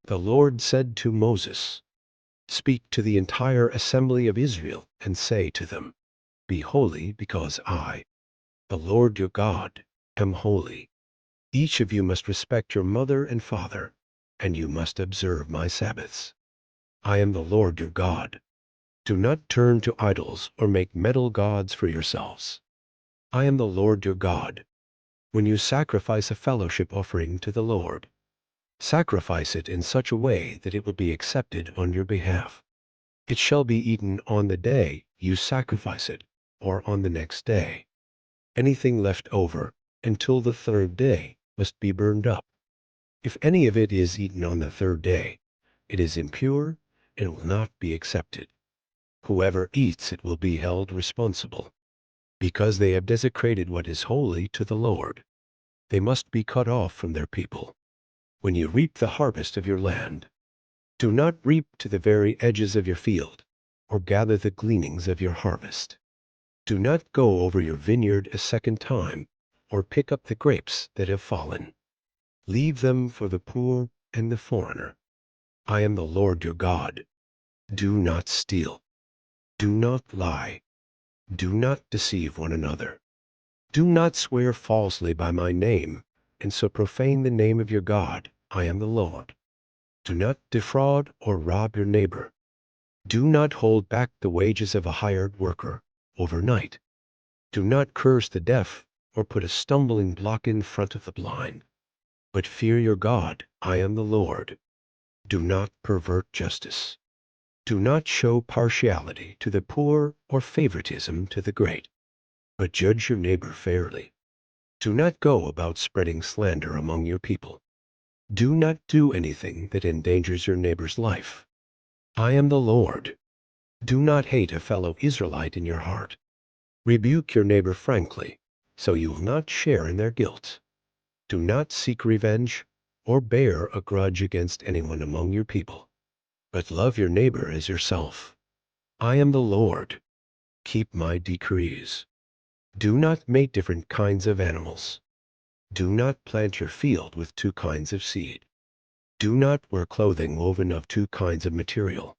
The Lord said to Moses, "Speak to the entire assembly of Israel and say to them, Be holy, because I, the Lord your God, am holy. Each of you must respect your mother and father, and you must observe my Sabbaths. I am the Lord your God. Do not turn to idols or make metal gods for yourselves. I am the Lord your God. When you sacrifice a fellowship offering to the Lord, sacrifice it in such a way that it will be accepted on your behalf. It shall be eaten on the day you sacrifice it, or on the next day. Anything left over until the third day must be burned up. If any of it is eaten on the third day, it is impure and will not be accepted. Whoever eats it will be held responsible, because they have desecrated what is holy to the Lord. They must be cut off from their people. When you reap the harvest of your land, do not reap to the very edges of your field, or gather the gleanings of your harvest. Do not go over your vineyard a second time, or pick up the grapes that have fallen. Leave them for the poor and the foreigner. I am the Lord your God. Do not steal. Do not lie. Do not deceive one another. Do not swear falsely by my name, and so profane the name of your God. I am the Lord. Do not defraud or rob your neighbor. Do not hold back the wages of a hired worker overnight. Do not curse the deaf or put a stumbling block in front of the blind. But fear your God. I am the Lord. Do not pervert justice. Do not show partiality to the poor or favoritism to the great, but judge your neighbor fairly. Do not go about spreading slander among your people. Do not do anything that endangers your neighbor's life. I am the Lord. Do not hate a fellow Israelite in your heart. Rebuke your neighbor frankly, so you will not share in their guilt. Do not seek revenge or bear a grudge against anyone among your people, but love your neighbor as yourself. I am the Lord. Keep my decrees. Do not make different kinds of animals. Do not plant your field with two kinds of seed. Do not wear clothing woven of two kinds of material.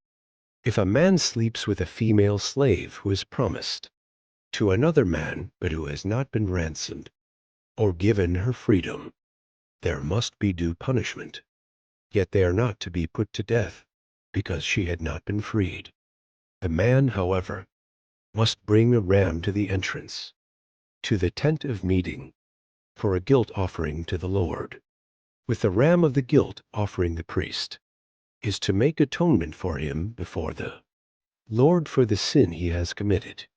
If a man sleeps with a female slave who is promised to another man but who has not been ransomed or given her freedom, there must be due punishment. Yet they are not to be put to death, because she had not been freed. The man, however, must bring a ram to the entrance, to the tent of meeting, for a guilt offering to the Lord. With the ram of the guilt offering the priest is to make atonement for him before the Lord for the sin he has committed,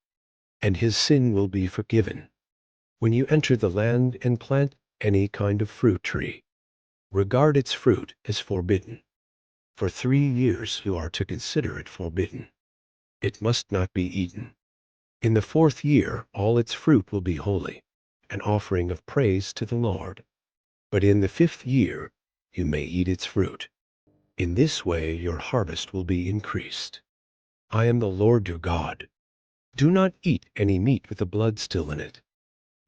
and his sin will be forgiven. When you enter the land and plant any kind of fruit tree, regard its fruit as forbidden. For 3 years you are to consider it forbidden. It must not be eaten. In the 4th year all its fruit will be holy, an offering of praise to the Lord. But in the 5th year you may eat its fruit. In this way your harvest will be increased. I am the Lord your God. Do not eat any meat with the blood still in it.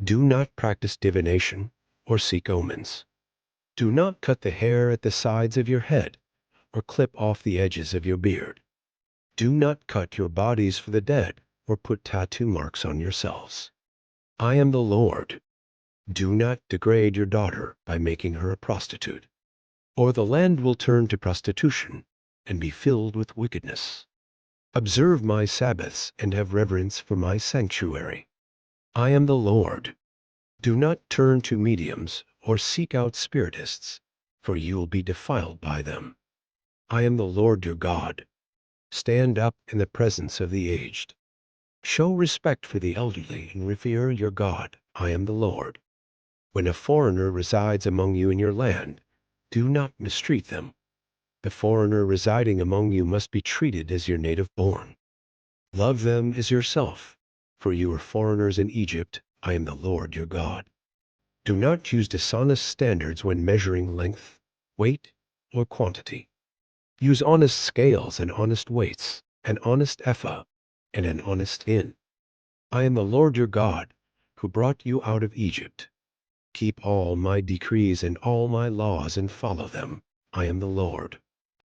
Do not practice divination or seek omens. Do not cut the hair at the sides of your head or clip off the edges of your beard. Do not cut your bodies for the dead or put tattoo marks on yourselves. I am the Lord. Do not degrade your daughter by making her a prostitute, or the land will turn to prostitution and be filled with wickedness. Observe my Sabbaths and have reverence for my sanctuary. I am the Lord. Do not turn to mediums or seek out spiritists, for you will be defiled by them. I am the Lord your God. Stand up in the presence of the aged. Show respect for the elderly and revere your God. I am the Lord. When a foreigner resides among you in your land, do not mistreat them. The foreigner residing among you must be treated as your native born. Love them as yourself, for you are foreigners in Egypt. I am the Lord your God. Do not use dishonest standards when measuring length, weight, or quantity. Use honest scales and honest weights, an honest ephah, and an honest hin. I am the Lord your God, who brought you out of Egypt. Keep all my decrees and all my laws and follow them. I am the Lord.